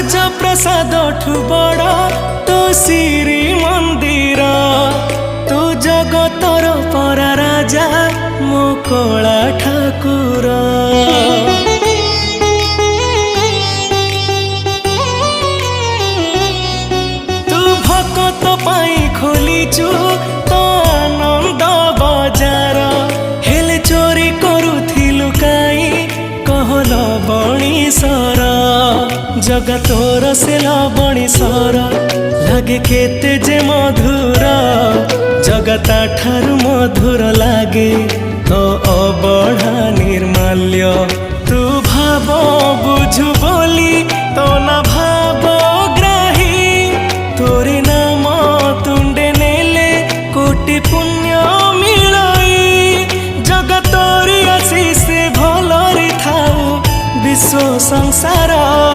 ରାଜପ୍ରସାଦ ଠୁ ବଡ଼ ତୋ ଶ୍ରୀ ମନ୍ଦିର। ତୁ ଜଗତର ପରା ରାଜା ମୋ କଳା ଠାକୁର। ତୁ ଭକତ ପାଇଁ ଖୋଲିଛୁ ତ ଆନନ୍ଦ ବଜାର। ହେଲେ ଚୋରି କରୁଥିଲୁ କାଇଁ କହଲ ବଣିସର। जगा तोर से लवणीश्वर लागे केते जे मधुर। जगता ठारु मधुर लागे तो अबढ़ा निर्माल्य। तू भाव बुझु बोली